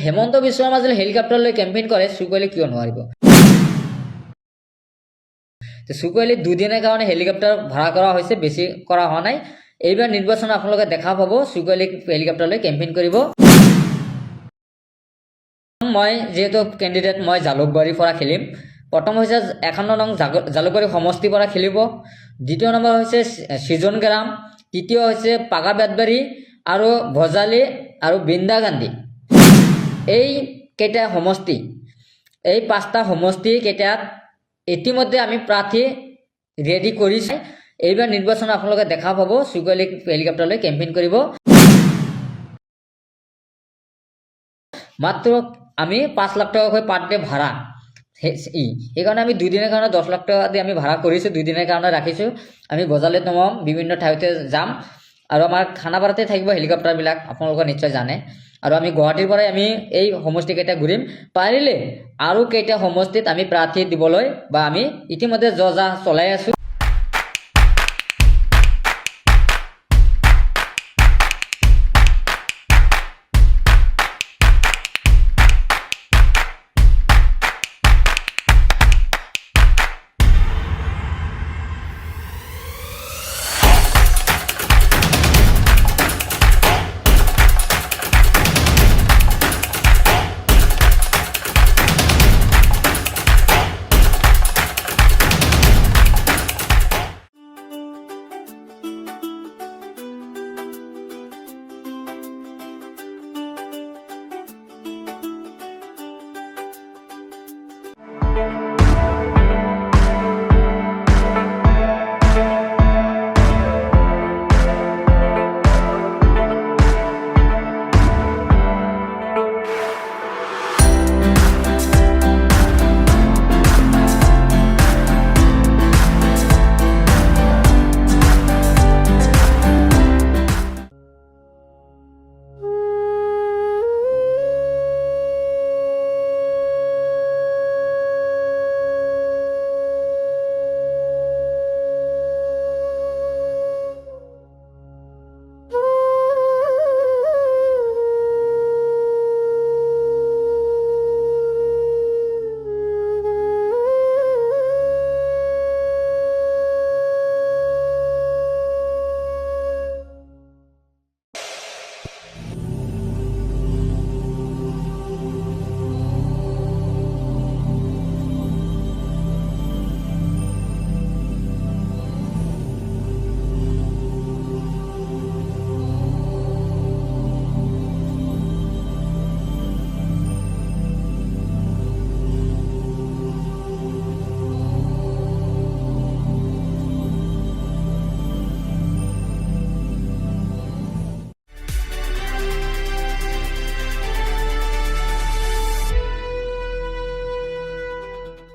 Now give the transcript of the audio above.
হেমন্ত বিশ্ব শৰ্মা যদি হেলিকপ্টাৰ লৈ কেম্পেইন কৰে চুকৈলি কিয় নোৱাৰিব চুকৈলি দুদিনৰ কাৰণে হেলিকপ্টাৰ ভাড়া কৰা হৈছে বেছি কৰা হোৱা নাই এইবাৰ নিৰ্বাচন আপোনালোকে দেখা পাব চুকৈলি হেলিকপ্টাৰ লৈ কেম্পেইন কৰিব মই যেহেতু কেণ্ডিডেট মই জালুকবাৰীৰ পৰা খেলিম প্ৰথম হৈছে 51 নং জালুকবাৰী সমষ্টিৰ পৰা খেলিব দ্বিতীয় নম্বৰ হৈছে সৃজন গ্ৰাম তৃতীয় হৈছে পাগা বেতবাৰী আৰু ভজালি আৰু বিন্দা গান্ধী এই কেইটা সমষ্টি এই পাঁচটা সমষ্টি কেইটাত ইতিমধ্যে আমি প্ৰাৰ্থী ৰেডি কৰিছে এইবাৰ নিৰ্বাচন আপোনালোকে দেখা পাব চুকৈলি হেলিকপ্টাৰ লৈ কেম্পেইন কৰিব মাত্ৰ আমি 5 লাখ টকাকৈ পাৰ ডে ভাড়া সেইকাৰণে আমি দুদিনৰ কাৰণে 10 লাখ টকা দি আমি ভাড়া কৰিছোঁ দুদিনৰ কাৰণে ৰাখিছোঁ আমি বজাৰলৈ নমাম বিভিন্ন ঠাইতে যাম আৰু আমাৰ খানাপাৰাতে থাকিব হেলিকপ্টাৰবিলাক আপোনালোকে নিশ্চয় জানে আৰু আমি গুৱাহাটীৰ পৰাই আমি এই সমষ্টি কেইটা ঘূৰিম পাৰিলে আৰু কেইটা সমষ্টিত আমি প্ৰাৰ্থী দিবলৈ বা আমি ইতিমধ্যে যা চলাই আছোঁ